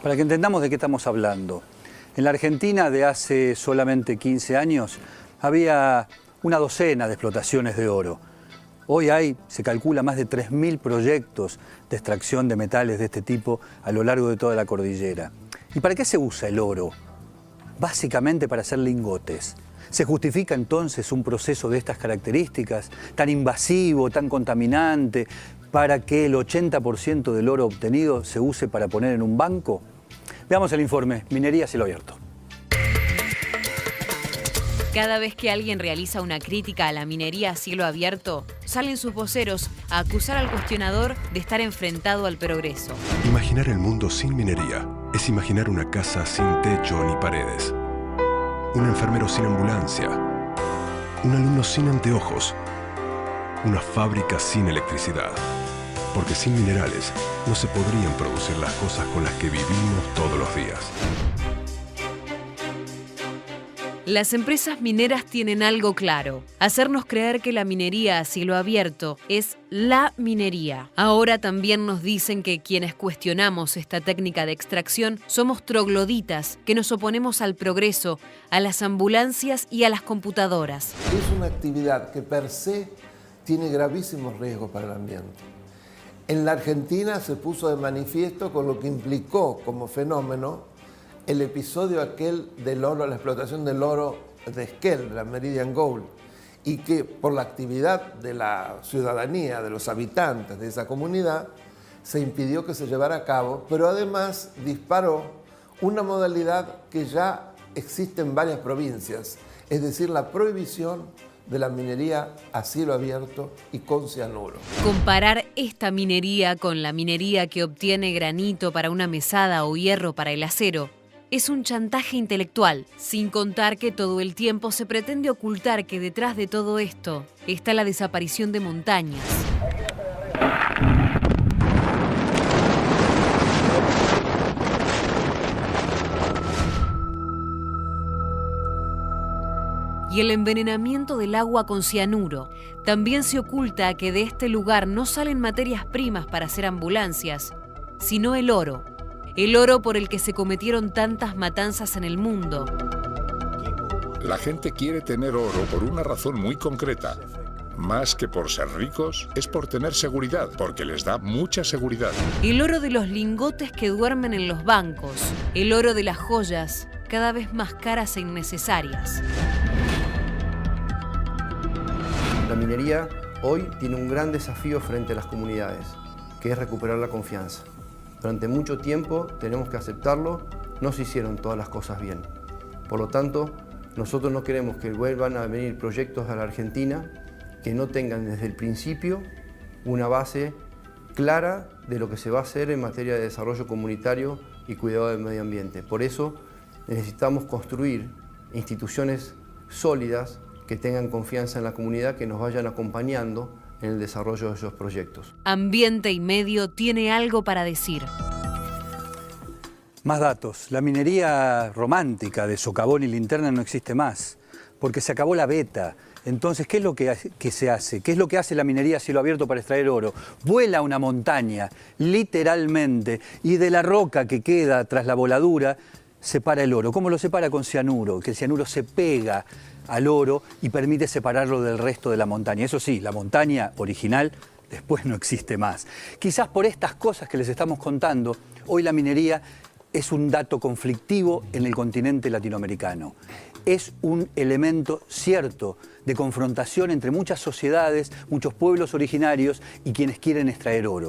Para que entendamos de qué estamos hablando, en la Argentina de hace solamente 15 años había una docena de explotaciones de oro. Hoy hay, se calcula, más de 3.000 proyectos de extracción de metales de este tipo a lo largo de toda la cordillera. ¿Y para qué se usa el oro? Básicamente para hacer lingotes. ¿Se justifica entonces un proceso de estas características, tan invasivo, tan contaminante, para que el 80% del oro obtenido se use para poner en un banco? Veamos el informe Minería a cielo abierto. Cada vez que alguien realiza una crítica a la minería a cielo abierto, salen sus voceros a acusar al cuestionador de estar enfrentado al progreso. Imaginar el mundo sin minería es imaginar una casa sin techo ni paredes, un enfermero sin ambulancia, un alumno sin anteojos, una fábrica sin electricidad. Porque sin minerales no se podrían producir las cosas con las que vivimos todos los días. Las empresas mineras tienen algo claro: hacernos creer que la minería a cielo abierto es la minería. Ahora también nos dicen que quienes cuestionamos esta técnica de extracción somos trogloditas, que nos oponemos al progreso, a las ambulancias y a las computadoras. Es una actividad que per se tiene gravísimos riesgos para el ambiente. En la Argentina se puso de manifiesto con lo que implicó como fenómeno el episodio aquel del oro, la explotación del oro de Esquel, de la Meridian Gold, y que por la actividad de la ciudadanía, de los habitantes de esa comunidad, se impidió que se llevara a cabo, pero además disparó una modalidad que ya existe en varias provincias, es decir, la prohibición de la minería a cielo abierto y con cianuro. Comparar esta minería con la minería que obtiene granito para una mesada o hierro para el acero es un chantaje intelectual, sin contar que todo el tiempo se pretende ocultar que detrás de todo esto está la desaparición de montañas. Y el envenenamiento del agua con cianuro. También se oculta que de este lugar no salen materias primas para hacer ambulancias, sino el oro. El oro por el que se cometieron tantas matanzas en el mundo. La gente quiere tener oro por una razón muy concreta. Más que por ser ricos, es por tener seguridad, porque les da mucha seguridad. El oro de los lingotes que duermen en los bancos. El oro de las joyas, cada vez más caras e innecesarias. La minería hoy tiene un gran desafío frente a las comunidades, que es recuperar la confianza. Durante mucho tiempo, tenemos que aceptarlo, no se hicieron todas las cosas bien. Por lo tanto, nosotros no queremos que vuelvan a venir proyectos a la Argentina que no tengan desde el principio una base clara de lo que se va a hacer en materia de desarrollo comunitario y cuidado del medio ambiente. Por eso necesitamos construir instituciones sólidas que tengan confianza en la comunidad, que nos vayan acompañando en el desarrollo de esos proyectos. Ambiente y Medio tiene algo para decir. Más datos. La minería romántica de socavón y linterna no existe más, porque se acabó la veta. Entonces, ¿qué es lo que se hace? ¿Qué es lo que hace la minería a cielo abierto para extraer oro? Vuela una montaña, literalmente, y de la roca que queda tras la voladura, separa el oro. ¿Cómo lo separa? Con cianuro, que el cianuro se pega al oro y permite separarlo del resto de la montaña. Eso sí, la montaña original después no existe más. Quizás por estas cosas que les estamos contando, hoy la minería es un dato conflictivo en el continente latinoamericano. Es un elemento cierto de confrontación entre muchas sociedades, muchos pueblos originarios y quienes quieren extraer oro.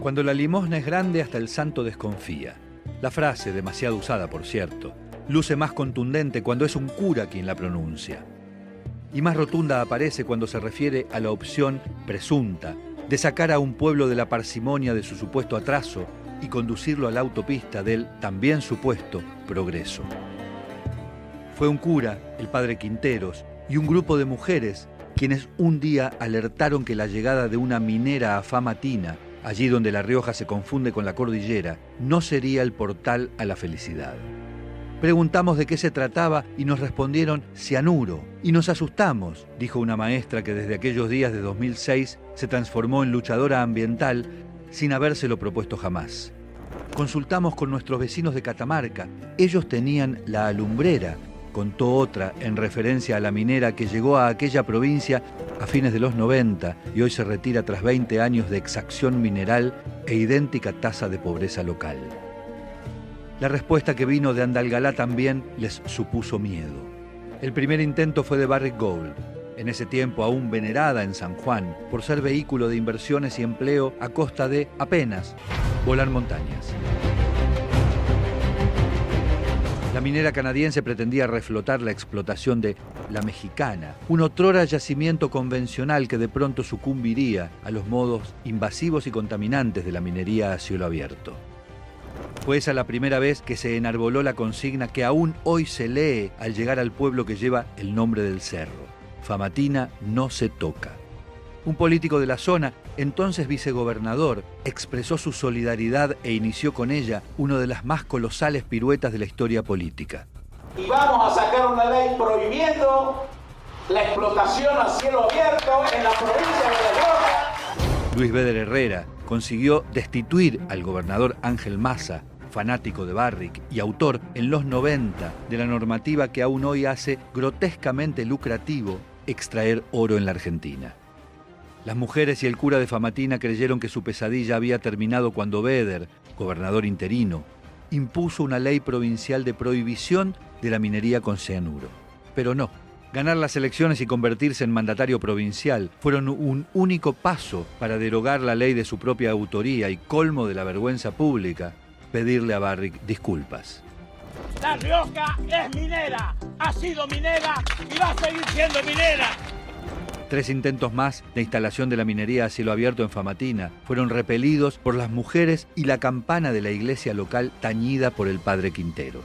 Cuando la limosna es grande, hasta el santo desconfía. La frase, demasiado usada por cierto, luce más contundente cuando es un cura quien la pronuncia. Y más rotunda aparece cuando se refiere a la opción presunta de sacar a un pueblo de la parsimonia de su supuesto atraso y conducirlo a la autopista del también supuesto progreso. Fue un cura, el padre Quinteros, y un grupo de mujeres quienes un día alertaron que la llegada de una minera a Famatina, allí donde La Rioja se confunde con la cordillera, no sería el portal a la felicidad. Preguntamos de qué se trataba y nos respondieron cianuro. Y nos asustamos, dijo una maestra que desde aquellos días de 2006 se transformó en luchadora ambiental sin habérselo propuesto jamás. Consultamos con nuestros vecinos de Catamarca. Ellos tenían la alumbrera, contó otra en referencia a la minera que llegó a aquella provincia a fines de los 90 y hoy se retira tras 20 años de exacción mineral e idéntica tasa de pobreza local. La respuesta que vino de Andalgalá también les supuso miedo. El primer intento fue de Barrick Gold, en ese tiempo aún venerada en San Juan, por ser vehículo de inversiones y empleo a costa de, apenas, volar montañas. La minera canadiense pretendía reflotar la explotación de La Mexicana, un otrora yacimiento convencional que de pronto sucumbiría a los modos invasivos y contaminantes de la minería a cielo abierto. Fue esa la primera vez que se enarboló la consigna que aún hoy se lee al llegar al pueblo que lleva el nombre del cerro: Famatina no se toca. Un político de la zona, entonces vicegobernador, expresó su solidaridad e inició con ella una de las más colosales piruetas de la historia política. Y vamos a sacar una ley prohibiendo la explotación a cielo abierto en la provincia de La Rioja. Luis Beder Herrera consiguió destituir al gobernador Ángel Massa, fanático de Barrick y autor en los 90 de la normativa que aún hoy hace grotescamente lucrativo extraer oro en la Argentina. Las mujeres y el cura de Famatina creyeron que su pesadilla había terminado cuando Beder, gobernador interino, impuso una ley provincial de prohibición de la minería con cianuro. Pero no. Ganar las elecciones y convertirse en mandatario provincial fueron un único paso para derogar la ley de su propia autoría y, colmo de la vergüenza pública, pedirle a Barrick disculpas. La Rioja es minera, ha sido minera y va a seguir siendo minera. 3 intentos más de instalación de la minería a cielo abierto en Famatina fueron repelidos por las mujeres y la campana de la iglesia local tañida por el padre Quinteros.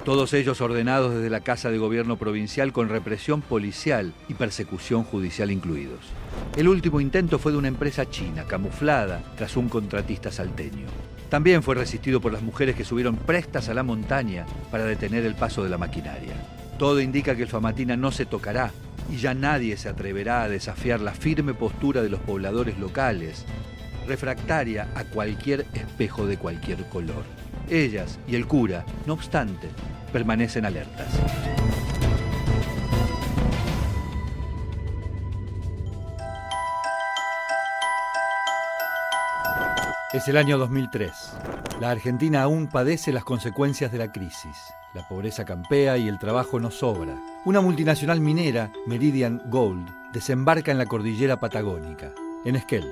Todos ellos ordenados desde la Casa de Gobierno Provincial con represión policial y persecución judicial incluidos. El último intento fue de una empresa china, camuflada tras un contratista salteño. También fue resistido por las mujeres que subieron prestas a la montaña para detener el paso de la maquinaria. Todo indica que el Famatina no se tocará y ya nadie se atreverá a desafiar la firme postura de los pobladores locales, refractaria a cualquier espejo de cualquier color. Ellas y el cura, no obstante, permanecen alertas. Es el año 2003. La Argentina aún padece las consecuencias de la crisis. La pobreza campea y el trabajo no sobra. Una multinacional minera, Meridian Gold, desembarca en la cordillera patagónica, en Esquel.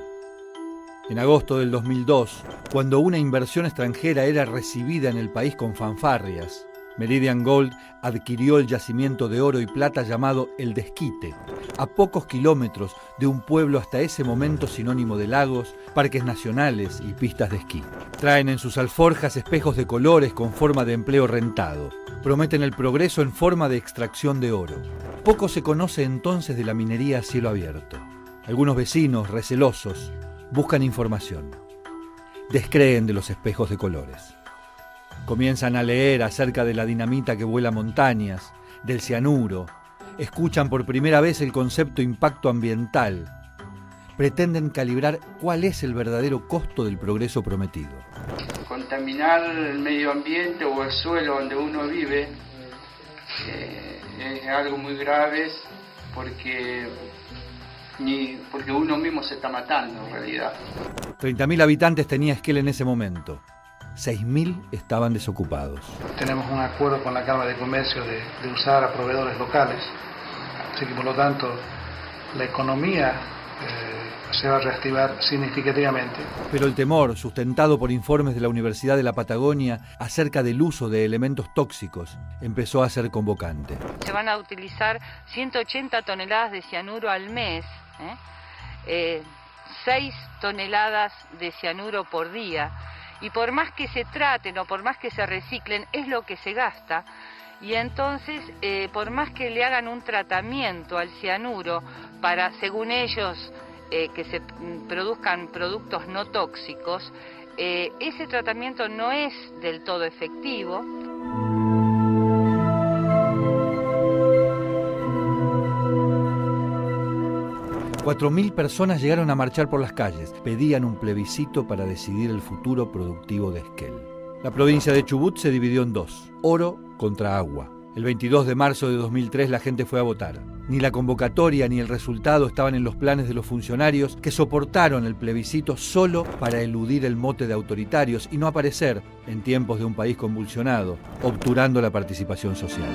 En agosto del 2002, cuando una inversión extranjera era recibida en el país con fanfarrias, Meridian Gold adquirió el yacimiento de oro y plata llamado El Desquite, a pocos kilómetros de un pueblo hasta ese momento sinónimo de lagos, parques nacionales y pistas de esquí. Traen en sus alforjas espejos de colores con forma de empleo rentado. Prometen el progreso en forma de extracción de oro. Poco se conoce entonces de la minería a cielo abierto. Algunos vecinos, recelosos, buscan información. Descreen de los espejos de colores. Comienzan a leer acerca de la dinamita que vuela montañas, del cianuro. Escuchan por primera vez el concepto impacto ambiental. Pretenden calibrar cuál es el verdadero costo del progreso prometido. Contaminar el medio ambiente o el suelo donde uno vive es algo muy grave porque uno mismo se está matando en realidad. 30.000 habitantes tenía Esquel en ese momento. 6.000 estaban desocupados. Tenemos un acuerdo con la Cámara de Comercio de usar a proveedores locales, así que por lo tanto la economía se va a reactivar significativamente. Pero el temor, sustentado por informes de la Universidad de la Patagonia acerca del uso de elementos tóxicos, empezó a ser convocante. Se van a utilizar 180 toneladas de cianuro al mes, 6 toneladas de cianuro por día. Y por más que se traten o por más que se reciclen, es lo que se gasta. Y entonces, por más que le hagan un tratamiento al cianuro para, según ellos, que se produzcan productos no tóxicos, ese tratamiento no es del todo efectivo. 4.000 personas llegaron a marchar por las calles. Pedían un plebiscito para decidir el futuro productivo de Esquel. La provincia de Chubut se dividió en dos: oro contra agua. El 22 de marzo de 2003 la gente fue a votar. Ni la convocatoria ni el resultado estaban en los planes de los funcionarios, que soportaron el plebiscito solo para eludir el mote de autoritarios y no aparecer, en tiempos de un país convulsionado, obturando la participación social.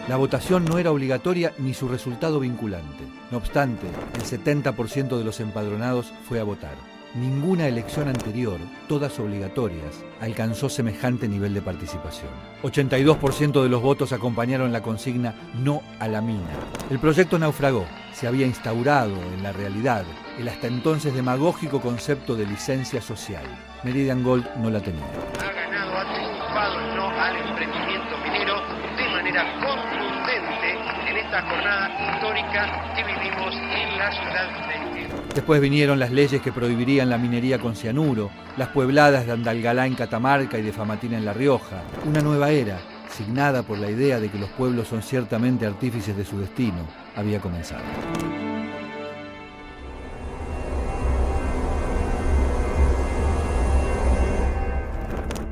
La votación no era obligatoria ni su resultado vinculante. No obstante, el 70% de los empadronados fue a votar. Ninguna elección anterior, todas obligatorias, alcanzó semejante nivel de participación. 82% de los votos acompañaron la consigna "no a la mina". El proyecto naufragó. Se había instaurado en la realidad el hasta entonces demagógico concepto de licencia social. Meridian Gold no la tenía. Ha triunfado el no al emprendimiento minero de manera contundente en esta jornada histórica que vivimos en la ciudad de Esquel. Después vinieron las leyes que prohibirían la minería con cianuro, las puebladas de Andalgalá en Catamarca y de Famatina en La Rioja. Una nueva era, signada por la idea de que los pueblos son ciertamente artífices de su destino, había comenzado.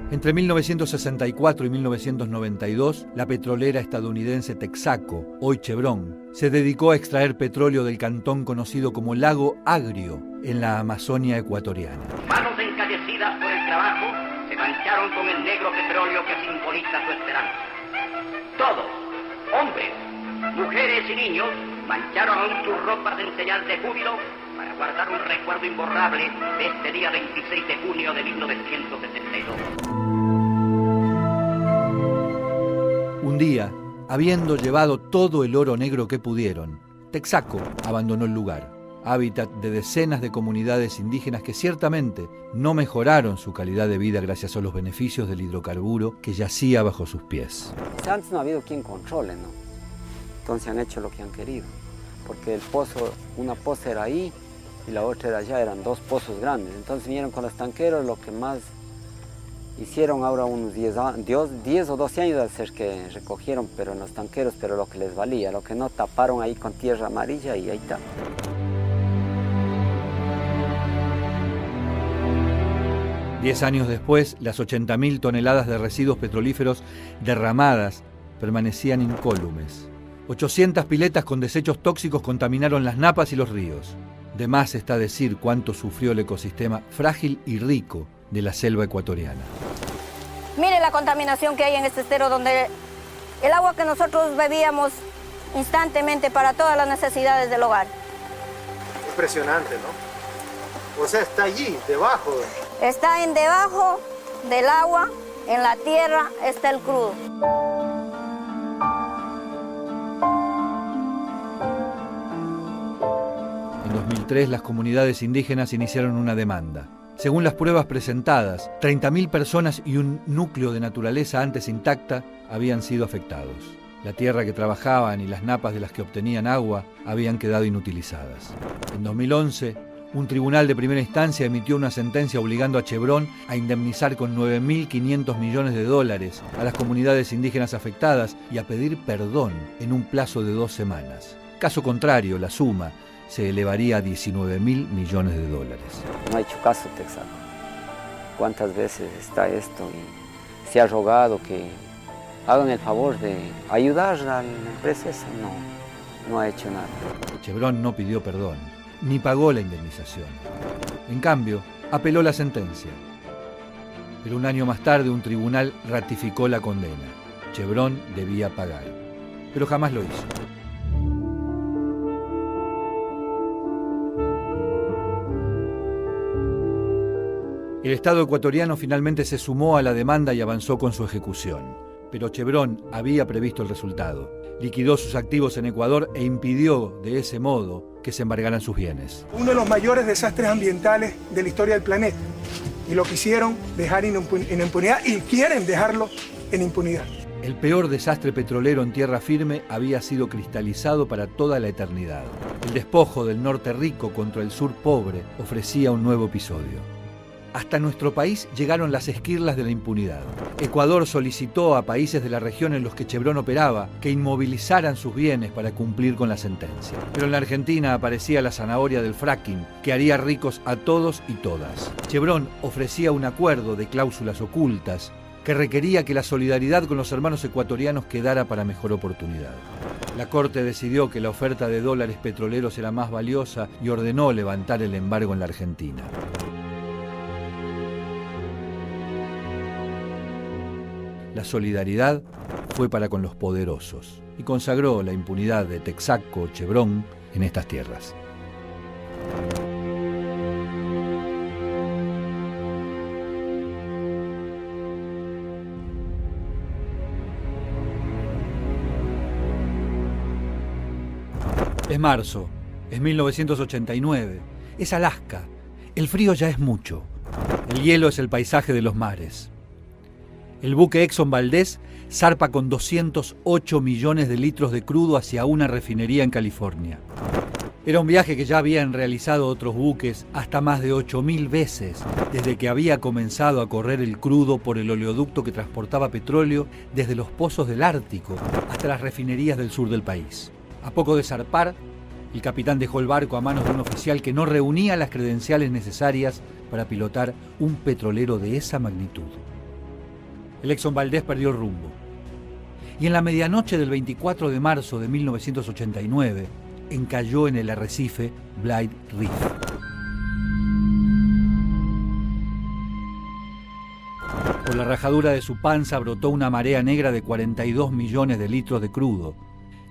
Entre 1964 y 1992, la petrolera estadounidense Texaco, hoy Chevron, se dedicó a extraer petróleo del cantón conocido como Lago Agrio, en la Amazonia ecuatoriana. Manos encallecidas por el trabajo se mancharon con el negro petróleo que simboliza su esperanza. Todos, hombres, mujeres y niños, mancharon aún sus ropas en señal de júbilo para guardar un recuerdo imborrable de este día 26 de junio de 1972. Un día, habiendo llevado todo el oro negro que pudieron, Texaco abandonó el lugar, hábitat de decenas de comunidades indígenas que ciertamente no mejoraron su calidad de vida gracias a los beneficios del hidrocarburo que yacía bajo sus pies. Antes no ha habido quien controle, ¿no? Entonces han hecho lo que han querido, porque el pozo, una poza era ahí y la otra era allá, eran dos pozos grandes. Entonces vinieron con los tanqueros, lo que más hicieron ahora unos 10 o 12 años de ser que recogieron, pero en los tanqueros, pero lo que les valía, lo que no taparon ahí con tierra amarilla y ahí está. Diez años después, las 80.000 toneladas de residuos petrolíferos derramadas permanecían incólumes. 800 piletas con desechos tóxicos contaminaron las napas y los ríos. De más está decir cuánto sufrió el ecosistema frágil y rico de la selva ecuatoriana. Mire la contaminación que hay en este estero, donde el agua que nosotros bebíamos instantemente para todas las necesidades del hogar. Impresionante, ¿no? O sea, está allí, debajo. Está en debajo del agua, en la tierra, está el crudo. En 2003, las comunidades indígenas iniciaron una demanda. Según las pruebas presentadas, 30.000 personas y un núcleo de naturaleza antes intacta habían sido afectados. La tierra que trabajaban y las napas de las que obtenían agua habían quedado inutilizadas. En 2011, un tribunal de primera instancia emitió una sentencia obligando a Chevron a indemnizar con $9.500 millones a las comunidades indígenas afectadas y a pedir perdón en un plazo de 2 semanas. Caso contrario, la suma se elevaría a $19.000 millones. No ha hecho caso Texaco. ¿Cuántas veces está esto? Y se ha rogado que hagan el favor de ayudar a la empresa esa. No ha hecho nada. Chevron no pidió perdón, ni pagó la indemnización. En cambio, apeló la sentencia. Pero un año más tarde un tribunal ratificó la condena. Chevron debía pagar, pero jamás lo hizo. El Estado ecuatoriano finalmente se sumó a la demanda y avanzó con su ejecución. Pero Chevron había previsto el resultado. Liquidó sus activos en Ecuador e impidió, de ese modo, que se embargaran sus bienes. Uno de los mayores desastres ambientales de la historia del planeta. Y lo quisieron dejar en impunidad y quieren dejarlo en impunidad. El peor desastre petrolero en tierra firme había sido cristalizado para toda la eternidad. El despojo del norte rico contra el sur pobre ofrecía un nuevo episodio. hasta nuestro país llegaron las esquirlas de la impunidad. Ecuador solicitó a países de la región en los que Chevron operaba que inmovilizaran sus bienes para cumplir con la sentencia. Pero en la Argentina aparecía la zanahoria del fracking, que haría ricos a todos y todas. Chevron ofrecía un acuerdo de cláusulas ocultas que requería que la solidaridad con los hermanos ecuatorianos quedara para mejor oportunidad. La Corte decidió que la oferta de dólares petroleros era más valiosa y ordenó levantar el embargo en la Argentina. La solidaridad fue para con los poderosos y consagró la impunidad de Texaco, Chevron, en estas tierras. Es marzo, es 1989, es Alaska, el frío ya es mucho, el hielo es el paisaje de los mares. El buque Exxon Valdez zarpa con 208 millones de litros de crudo hacia una refinería en California. Era un viaje que ya habían realizado otros buques hasta más de 8.000 veces desde que había comenzado a correr el crudo por el oleoducto que transportaba petróleo desde los pozos del Ártico hasta las refinerías del sur del país. A poco de zarpar, el capitán dejó el barco a manos de un oficial que no reunía las credenciales necesarias para pilotar un petrolero de esa magnitud. El Exxon Valdez perdió el rumbo. Y en la medianoche del 24 de marzo de 1989, encalló en el arrecife Blythe Reef. Por la rajadura de su panza brotó una marea negra de 42 millones de litros de crudo,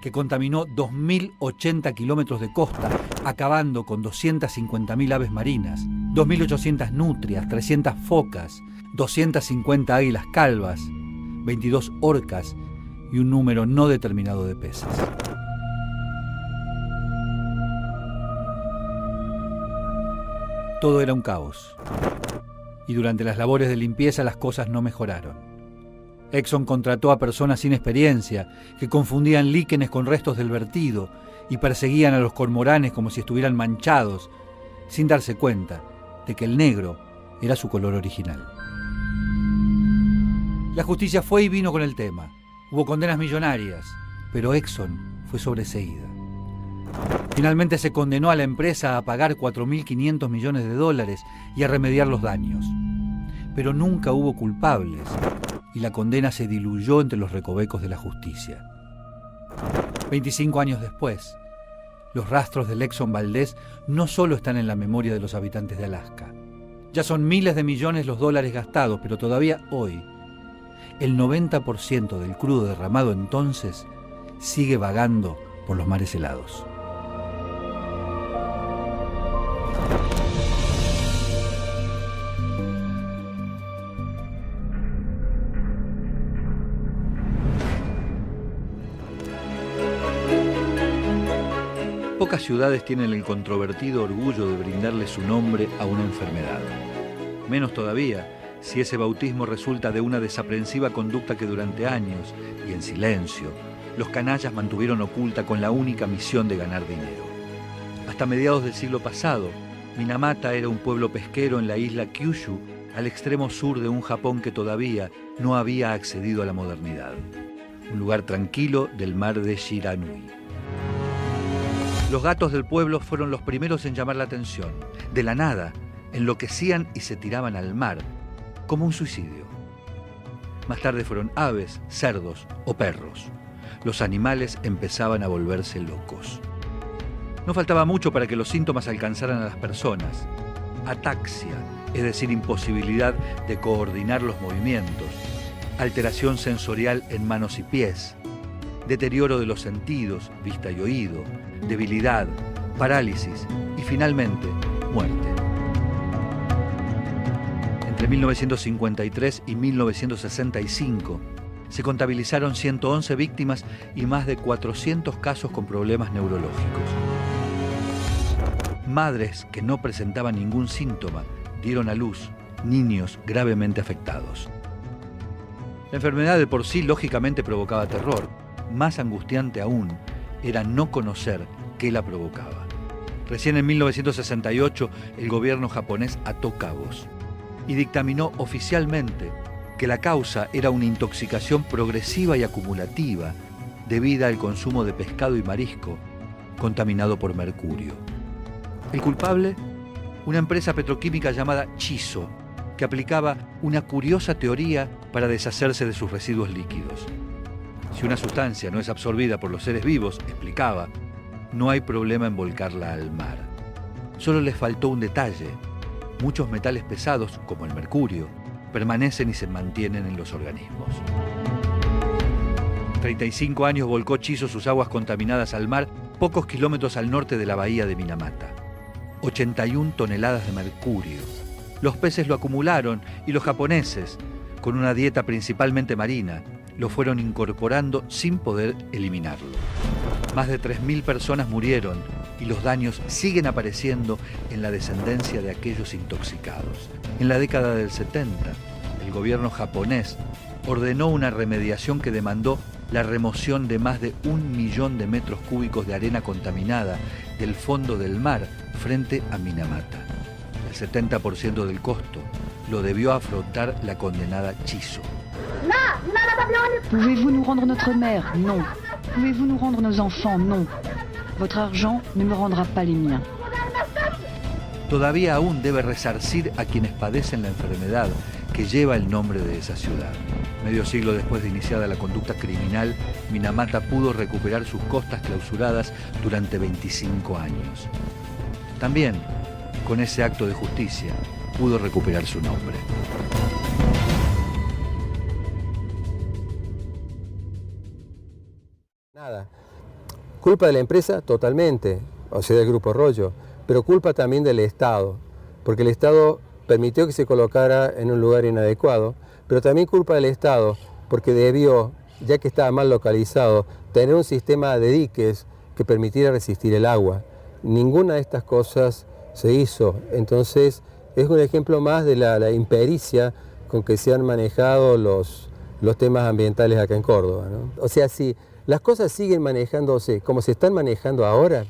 que contaminó 2.080 kilómetros de costa, acabando con 250.000 aves marinas, 2.800 nutrias, 300 focas, 250 águilas calvas, 22 orcas y un número no determinado de peces. Todo era un caos, y durante las labores de limpieza las cosas no mejoraron. Exxon contrató a personas sin experiencia que confundían líquenes con restos del vertido y perseguían a los cormoranes como si estuvieran manchados, sin darse cuenta de que el negro era su color original. La justicia fue y vino con el tema. Hubo condenas millonarias, pero Exxon fue sobreseída. Finalmente se condenó a la empresa a pagar 4.500 millones de dólares y a remediar los daños. Pero nunca hubo culpables y la condena se diluyó entre los recovecos de la justicia. 25 años después, los rastros del Exxon Valdez no solo están en la memoria de los habitantes de Alaska. Ya son miles de millones los dólares gastados, pero todavía hoy, el 90% del crudo derramado entonces sigue vagando por los mares helados. Pocas ciudades tienen el controvertido orgullo de brindarle su nombre a una enfermedad. Menos todavía si ese bautismo resulta de una desaprensiva conducta que durante años, y en silencio, los canallas mantuvieron oculta con la única misión de ganar dinero. Hasta mediados del siglo pasado, Minamata era un pueblo pesquero en la isla Kyushu, al extremo sur de un Japón que todavía no había accedido a la modernidad. Un lugar tranquilo del mar de Shiranui. Los gatos del pueblo fueron los primeros en llamar la atención. De la nada, enloquecían y se tiraban al mar, como un suicidio. Más tarde fueron aves, cerdos o perros. Los animales empezaban a volverse locos. No faltaba mucho para que los síntomas alcanzaran a las personas. Ataxia, es decir, imposibilidad de coordinar los movimientos. Alteración sensorial en manos y pies. Deterioro de los sentidos, vista y oído. Debilidad, parálisis y finalmente, muerte. Entre 1953 y 1965 se contabilizaron 111 víctimas y más de 400 casos con problemas neurológicos. Madres que no presentaban ningún síntoma dieron a luz niños gravemente afectados. La enfermedad de por sí lógicamente provocaba terror. Más angustiante aún era no conocer qué la provocaba. Recién en 1968 el gobierno japonés ató cabos. y dictaminó oficialmente que la causa era una intoxicación progresiva y acumulativa debida al consumo de pescado y marisco contaminado por mercurio. El culpable, una empresa petroquímica llamada Chiso, que aplicaba una curiosa teoría para deshacerse de sus residuos líquidos. Si una sustancia no es absorbida por los seres vivos, explicaba, no hay problema en volcarla al mar. Solo les faltó un detalle. Muchos metales pesados, como el mercurio, permanecen y se mantienen en los organismos. 35 años volcó Chiso sus aguas contaminadas al mar, pocos kilómetros al norte de la bahía de Minamata. 81 toneladas de mercurio. Los peces lo acumularon y los japoneses, con una dieta principalmente marina, lo fueron incorporando sin poder eliminarlo. Más de 3.000 personas murieron y los daños siguen apareciendo en la descendencia de aquellos intoxicados. En la década del 70, el gobierno japonés ordenó una remediación que demandó la remoción de más de 1 millón de metros cúbicos de arena contaminada del fondo del mar frente a Minamata. El 70% del costo lo debió afrontar la condenada Chiso. Pouvez-vous nous rendre notre mère? Non. Pouvez-vous nous rendre nos enfants? Non. Votre argent ne me rendra pas les miens. Todavía aún debe resarcir a quienes padecen la enfermedad que lleva el nombre de esa ciudad. Medio siglo después de iniciada la conducta criminal, Minamata pudo recuperar sus costas clausuradas durante 25 años. También, con ese acto de justicia, pudo recuperar su nombre. Nada. Culpa de la empresa totalmente, o sea, del Grupo Rollo, pero culpa también del Estado, porque el Estado permitió que se colocara en un lugar inadecuado, pero también culpa del Estado, porque debió, ya que estaba mal localizado, tener un sistema de diques que permitiera resistir el agua. Ninguna de estas cosas se hizo, entonces es un ejemplo más de la impericia con que se han manejado los temas ambientales acá en Córdoba, ¿no? O sea, si las cosas siguen manejándose como se están manejando ahora,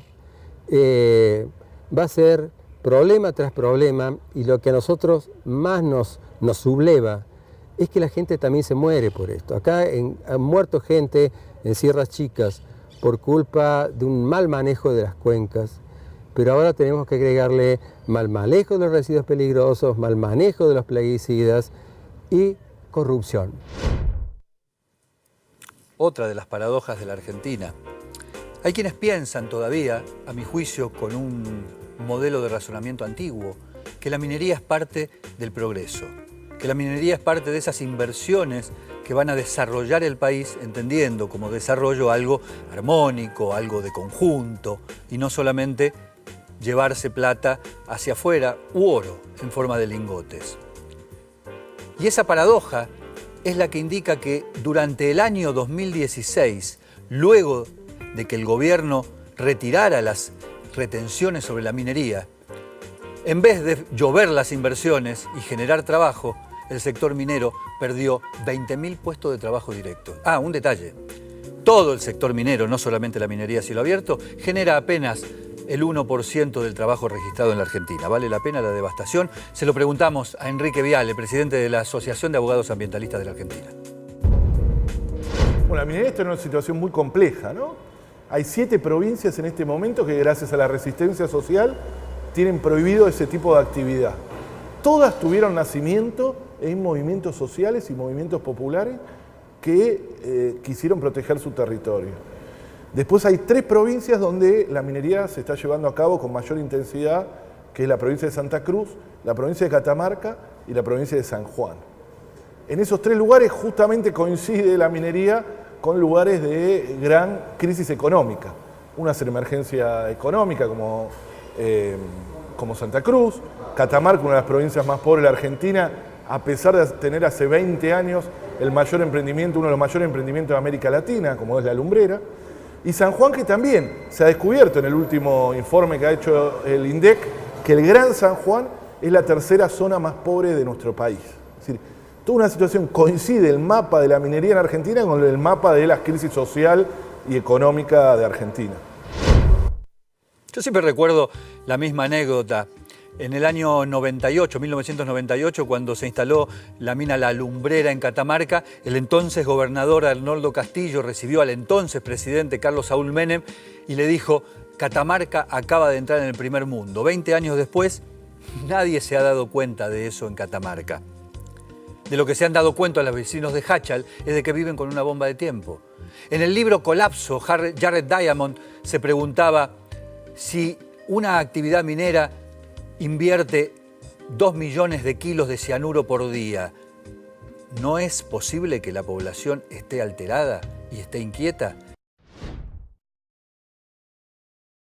va a ser problema tras problema, y lo que a nosotros más nos subleva es que la gente también se muere por esto. Acá han muerto gente en Sierras Chicas por culpa de un mal manejo de las cuencas, pero ahora tenemos que agregarle mal manejo de los residuos peligrosos, mal manejo de los plaguicidas y corrupción. Otra de las paradojas de la Argentina. Hay quienes piensan todavía, a mi juicio, con un modelo de razonamiento antiguo, que la minería es parte del progreso, que la minería es parte de esas inversiones que van a desarrollar el país, entendiendo como desarrollo algo armónico, algo de conjunto, y no solamente llevarse plata hacia afuera u oro en forma de lingotes. Y esa paradoja es la que indica que durante el año 2016, luego de que el gobierno retirara las retenciones sobre la minería, en vez de llover las inversiones y generar trabajo, el sector minero perdió 20.000 puestos de trabajo directos. Ah, un detalle. Todo el sector minero, no solamente la minería a cielo abierto, genera apenas el 1% del trabajo registrado en la Argentina. ¿Vale la pena la devastación? Se lo preguntamos a Enrique Viale, presidente de la Asociación de Abogados Ambientalistas de la Argentina. Bueno, la minería está en una situación muy compleja, ¿no? Hay 7 provincias en este momento que, gracias a la resistencia social, tienen prohibido ese tipo de actividad. Todas tuvieron nacimiento en movimientos sociales y movimientos populares que quisieron proteger su territorio. Después hay 3 provincias donde la minería se está llevando a cabo con mayor intensidad, que es la provincia de Santa Cruz, la provincia de Catamarca y la provincia de San Juan. En esos 3 lugares justamente coincide la minería con lugares de gran crisis económica. Una es la emergencia económica como Santa Cruz, Catamarca, una de las provincias más pobres de la Argentina, a pesar de tener hace 20 años el mayor emprendimiento, uno de los mayores emprendimientos de América Latina, como es la lumbrera. Y San Juan, que también se ha descubierto en el último informe que ha hecho el INDEC, que el Gran San Juan es la 3ª zona más pobre de nuestro país. Es decir, toda una situación, coincide el mapa de la minería en Argentina con el mapa de la crisis social y económica de Argentina. Yo siempre recuerdo la misma anécdota En el año 1998, cuando se instaló la mina La Lumbrera en Catamarca, el entonces gobernador Arnoldo Castillo recibió al entonces presidente Carlos Saúl Menem y le dijo: Catamarca acaba de entrar en el primer mundo. 20 años después, nadie se ha dado cuenta de eso en Catamarca. De lo que se han dado cuenta los vecinos de Hachal es de que viven con una bomba de tiempo. En el libro Colapso, Jared Diamond se preguntaba si una actividad minera invierte 2 millones de kilos de cianuro por día. ¿No es posible que la población esté alterada y esté inquieta?